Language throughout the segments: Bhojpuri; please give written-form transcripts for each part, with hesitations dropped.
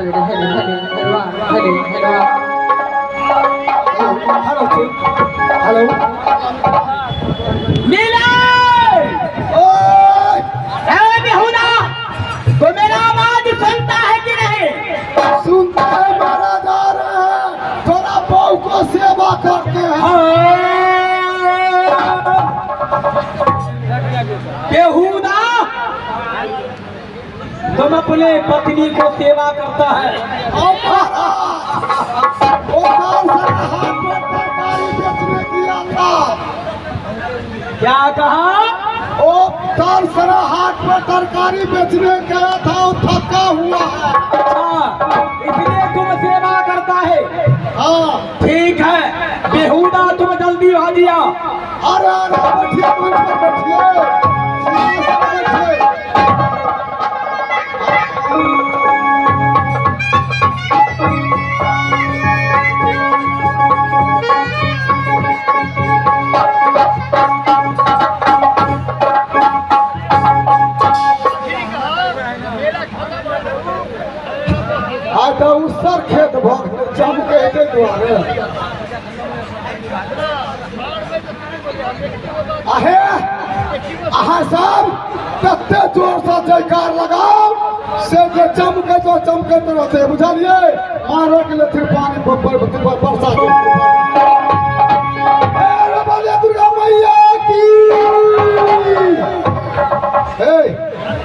हेलो मीना बेहुदा तो मेरा आवाज सुनता है कि नहीं? सुनता है मारा जा रहे हैं, थोड़ा बहू को सेवा करते हैं। बेहुदा तुम अपने पत्नी को सेवा करता है। और वो कौन सा हाथ में तरकारी बेचने की आता? क्या कहा? वो कल सरा हाट में तरकारी बेचने गया था, वो थका हुआ है। अच्छा, इसलिए तुम सेवा करता है। हाँ ठीक है बेहुदा तुम जल्दी आ दिया। अरे अरे बैठिए, मंच पर बैठिए, सीढ़ी से बैठिए। आज उसर खेत भग चमके के द्वारे आहे आहा सब कते जोर से जयकार लगाओ से जो चमके तो चमके तो रहते, बुझलिए? मारो के लिए फिर पानी बरसा दो। अरे बोले दुर्गा मैया की।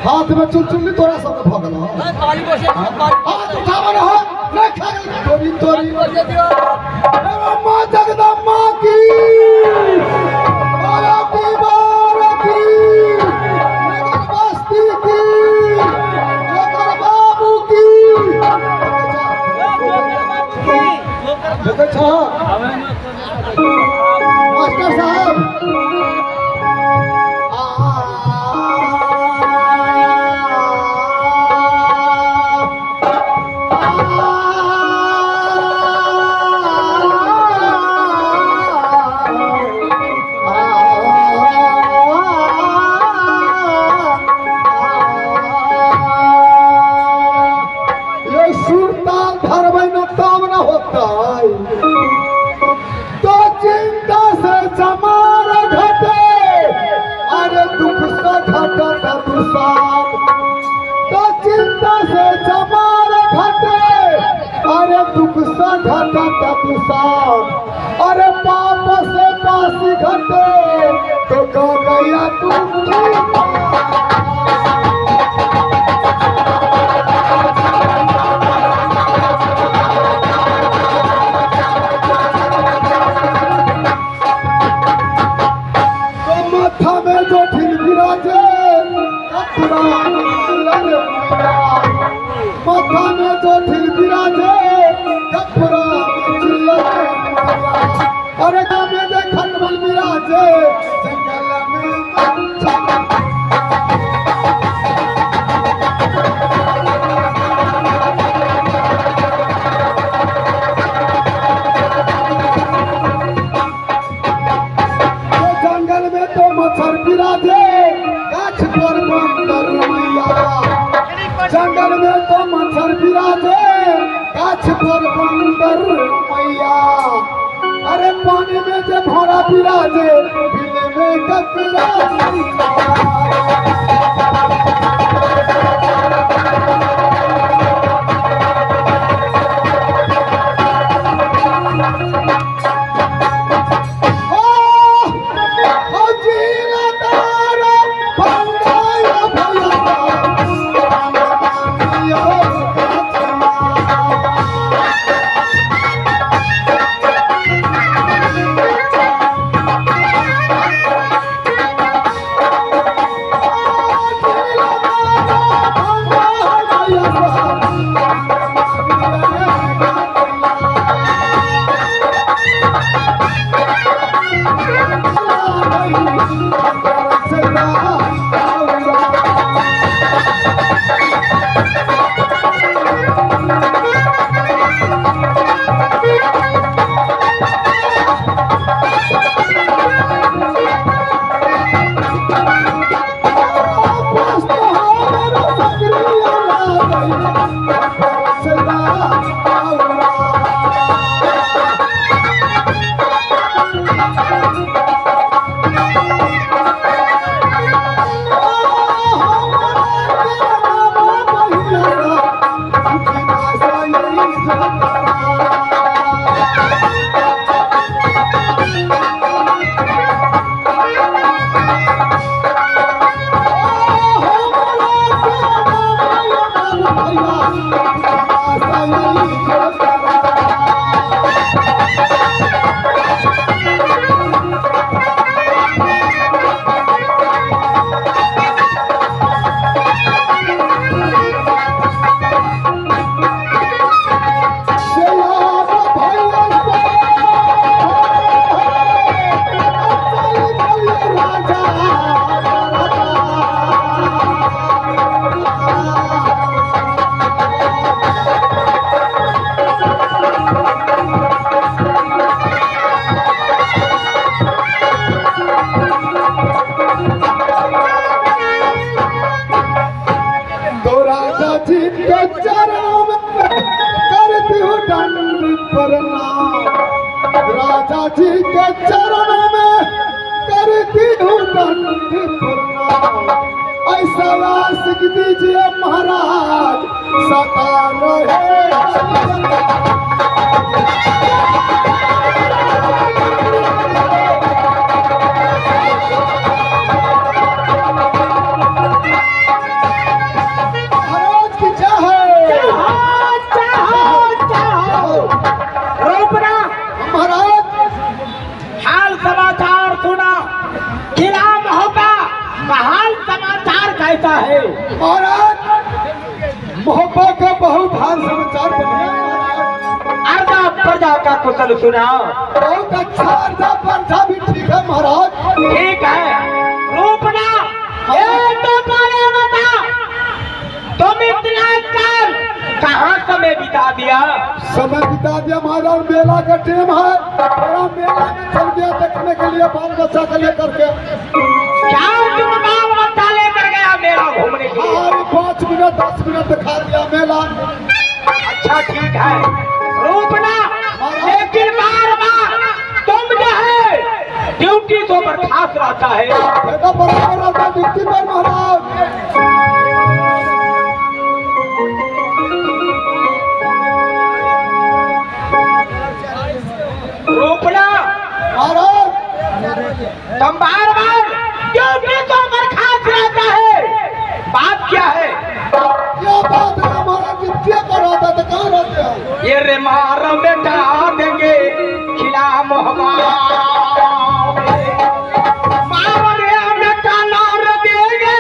हाथ में चुलचुली तोरा सब भगल हाथ उठावा रहा नहीं खा तोरी तोरी। मां जगदम्बा की भारती भारती नगर बस्ती की नगर बाबू की। मास्टर साहब तो चिंता से चमार घटे, अरे दुख से घटा तुषार। तो चिंता से चमार घटे, अरे दुख से घटा तुषार। अरे पाप से पासी घटे तो कह गया तुम। माथा में जो ठिल बिराजे कपड़ा अरे में जे खटमल बिराजे जंगल में जंगल में तो मच्छर बिराजे गाछ पर बंदर मैया। जंगल में तो मच्छर बिराजे गाछ पर बंदर मैया। अरे पानी में जे भौरा बिराजे बिले में ककड़ा। के चरणों में करती हूँ दंड प्रणाम। राजा जी के चरणों में करती हूँ दंड प्रणाम। ऐसा आशिक दीजिए महाराज सदा रहे। कैसा है महाराज? मोहब्बत का बहुत हाल समाचार बढ़िया महाराज। अर्धा प्रजा का कुशल सुना। बहुत अच्छा, अर्धा प्रजा भी ठीक है महाराज। ठीक है रूपना, ये तो पहले बता तुम इतना कल कहाँ समय बिता दिया? समय बिता दिया महाराज, मेला का टाइम है, बड़ा मेला में चल गया देखने के लिए बाल बच्चा को लेकर के। क्या तुम बाल बच्चा लेकर गया मेला घूमने के लिए? हाँ 5 मिनट 10 मिनट दिखा दिया मेला। अच्छा ठीक है रूपना, लेकिन बार बार तुम जो है ड्यूटी तो बर्खास्त रहता है। बेटा बराबर रहता है ड्यूटी पर महाराज। रूपना महाराज तुम बार बार ड्यूटी तो बर्खास्त रहता है, बात क्या है? क्या बात है महाराज? ड्यूटी पर रहता तो कहाँ रहते हैं? ये रे मार मिटा देंगे खिला मोहब्बत, मार रे मिटा नार देंगे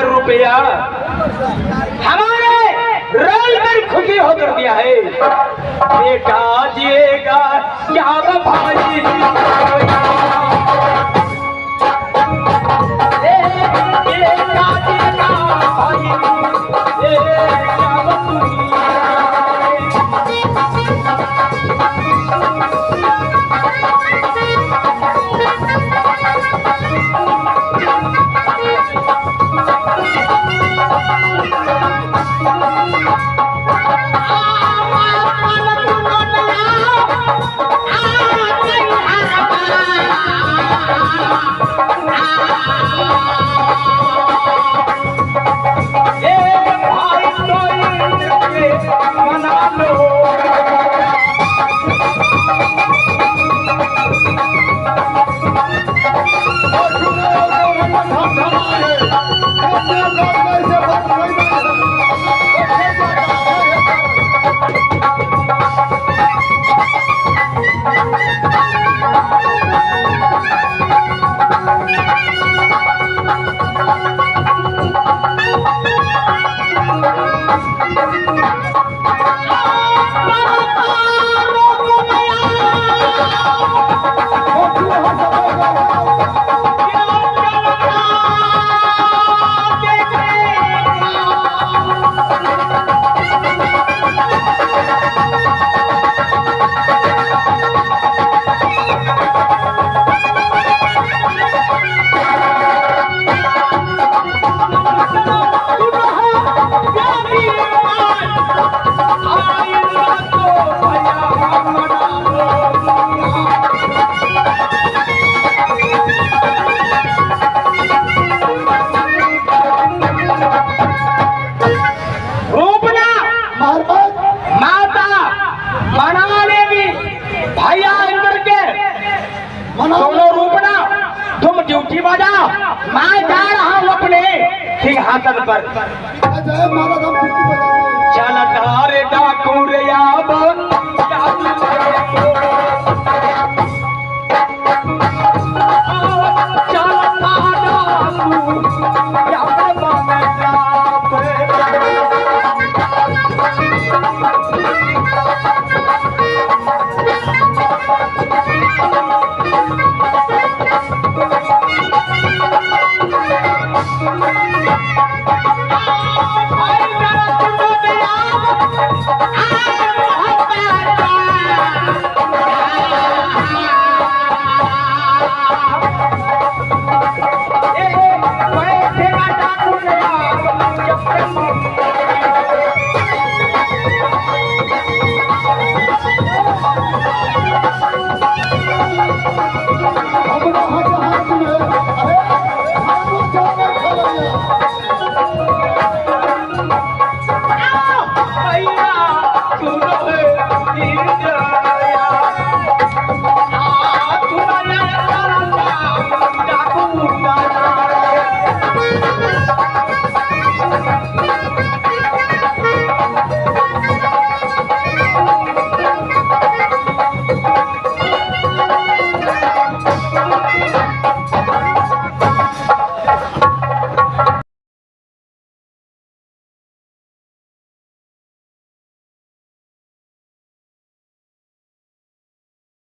रुपया हमारे रोल पर खुशी होकर दिया है। बेटा जिएगा क्या भाई, मैं जा रहा हूँ अपने सिंहासन पर। जय महाराज हम कुर्सी बजा दें। चल तारे डाकू रे आब